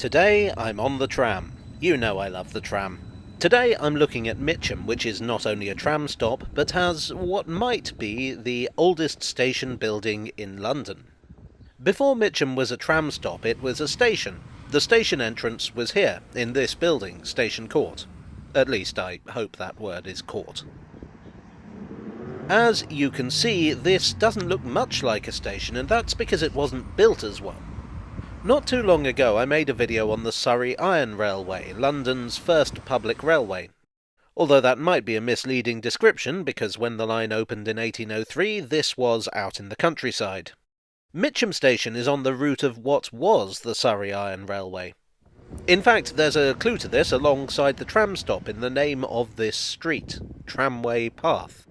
Today I'm on the tram. You know I love the tram. Today I'm looking at Mitcham, which is not only a tram stop, but has what might be the oldest station building in London. Before Mitcham was a tram stop, it was a station. The station entrance was here, in this building, Station Court. At least I hope that word is court. As you can see, this doesn't look much like a station, and that's because it wasn't built as one. Not too long ago I made a video on the Surrey Iron Railway, London's first public railway. Although that might be a misleading description, because when the line opened in 1803, this was out in the countryside. Mitcham Station is on the route of what was the Surrey Iron Railway. In fact, there's a clue to this alongside the tram stop in the name of this street, Tramway Path.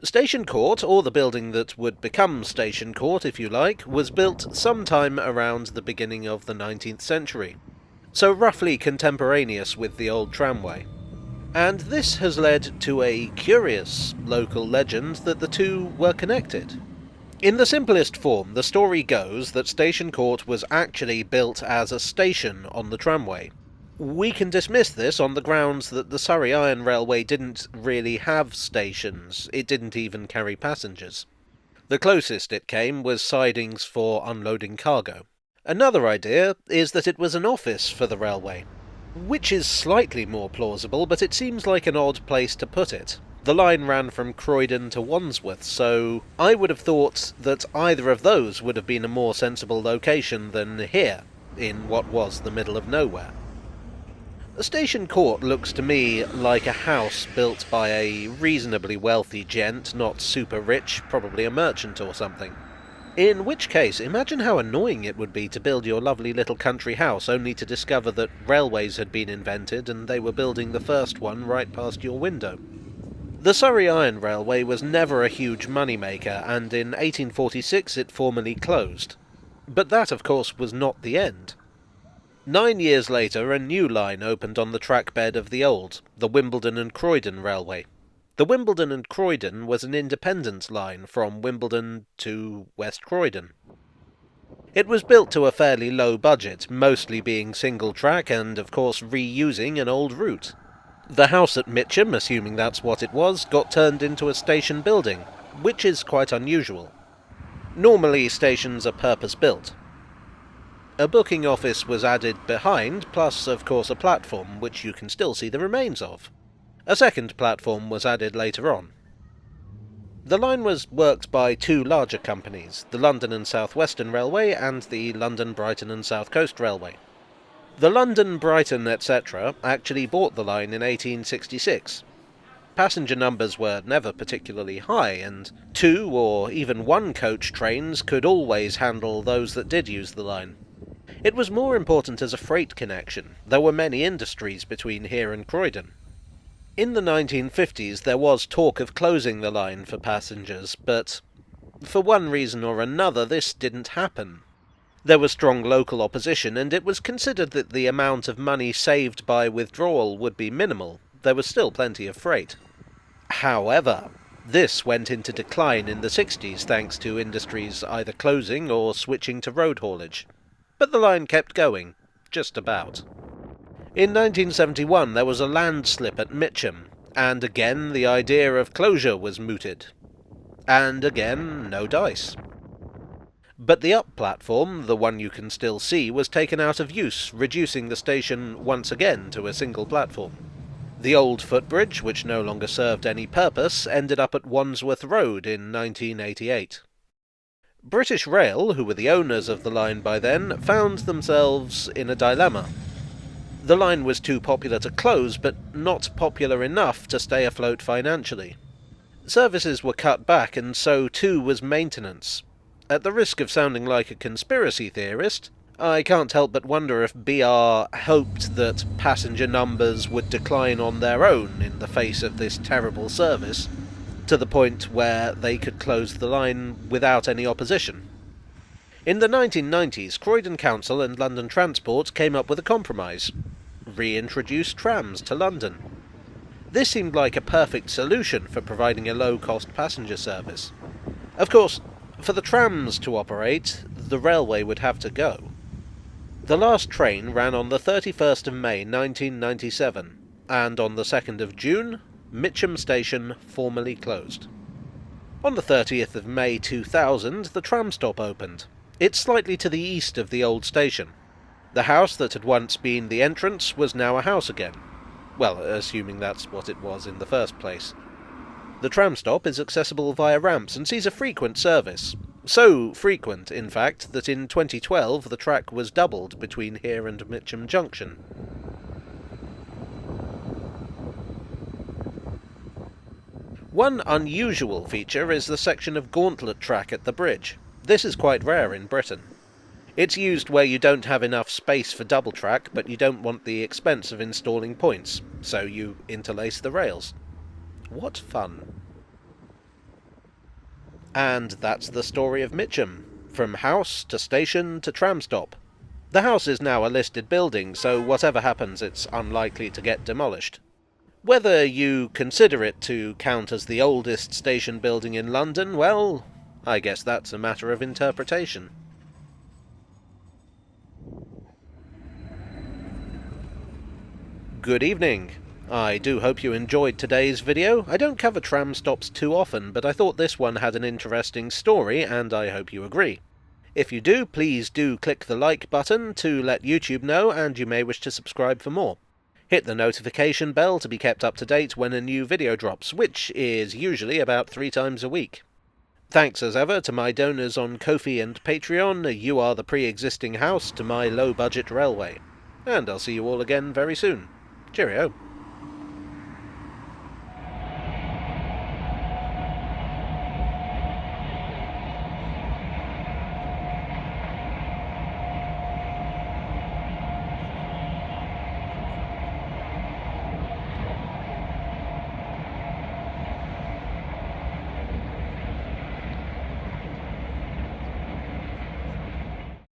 Station Court, or the building that would become Station Court if you like, was built sometime around the beginning of the 19th century, so roughly contemporaneous with the old tramway. And this has led to a curious local legend that the two were connected. In the simplest form, the story goes that Station Court was actually built as a station on the tramway. We can dismiss this on the grounds that the Surrey Iron Railway didn't really have stations. It didn't even carry passengers. The closest it came was sidings for unloading cargo. Another idea is that it was an office for the railway, which is slightly more plausible, but it seems like an odd place to put it. The line ran from Croydon to Wandsworth, so I would have thought that either of those would have been a more sensible location than here, in what was the middle of nowhere. Station Court looks to me like a house built by a reasonably wealthy gent, not super rich, probably a merchant or something. In which case, imagine how annoying it would be to build your lovely little country house only to discover that railways had been invented and they were building the first one right past your window. The Surrey Iron Railway was never a huge moneymaker, and in 1846 it formally closed. But that, of course, was not the end. 9 years later, a new line opened on the track bed of the old, the Wimbledon and Croydon Railway. The Wimbledon and Croydon was an independent line from Wimbledon to West Croydon. It was built to a fairly low budget, mostly being single track and, of course, reusing an old route. The house at Mitcham, assuming that's what it was, got turned into a station building, which is quite unusual. Normally, stations are purpose-built. A booking office was added behind, plus, of course, a platform, which you can still see the remains of. A second platform was added later on. The line was worked by two larger companies, the London and South Western Railway and the London, Brighton and South Coast Railway. The London, Brighton, etc. actually bought the line in 1866. Passenger numbers were never particularly high, and 2 or even 1 coach trains could always handle those that did use the line. It was more important as a freight connection. There were many industries between here and Croydon. In the 1950s there was talk of closing the line for passengers, but for one reason or another this didn't happen. There was strong local opposition, and it was considered that the amount of money saved by withdrawal would be minimal. There was still plenty of freight. However, this went into decline in the 60s thanks to industries either closing or switching to road haulage. But the line kept going, just about. In 1971 there was a landslip at Mitcham, and again the idea of closure was mooted. And again, no dice. But the up platform, the one you can still see, was taken out of use, reducing the station once again to a single platform. The old footbridge, which no longer served any purpose, ended up at Wandsworth Road in 1988. British Rail, who were the owners of the line by then, found themselves in a dilemma. The line was too popular to close, but not popular enough to stay afloat financially. Services were cut back, and so too was maintenance. At the risk of sounding like a conspiracy theorist, I can't help but wonder if BR hoped that passenger numbers would decline on their own in the face of this terrible service, to the point where they could close the line without any opposition. In the 1990s, Croydon Council and London Transport came up with a compromise: reintroduce trams to London. This seemed like a perfect solution for providing a low-cost passenger service. Of course, for the trams to operate, the railway would have to go. The last train ran on the 31st of May 1997, and on the 2nd of June, Mitcham station formally closed. On the 30th of May 2000, the tram stop opened. It's slightly to the east of the old station. The house that had once been the entrance was now a house again. Well, assuming that's what it was in the first place. The tram stop is accessible via ramps and sees a frequent service. So frequent, in fact, that in 2012 the track was doubled between here and Mitcham Junction. One unusual feature is the section of gauntlet track at the bridge. This is quite rare in Britain. It's used where you don't have enough space for double track, but you don't want the expense of installing points, so you interlace the rails. What fun. And that's the story of Mitcham, from house to station to tram stop. The house is now a listed building, so whatever happens it's unlikely to get demolished. Whether you consider it to count as the oldest station building in London, well, I guess that's a matter of interpretation. Good evening. I do hope you enjoyed today's video. I don't cover tram stops too often, but I thought this one had an interesting story, and I hope you agree. If you do, please do click the like button to let YouTube know, and you may wish to subscribe for more. Hit the notification bell to be kept up to date when a new video drops, which is usually about 3 times a week. Thanks as ever to my donors on Ko-fi and Patreon. You are the pre-existing house to my low-budget railway. And I'll see you all again very soon. Cheerio.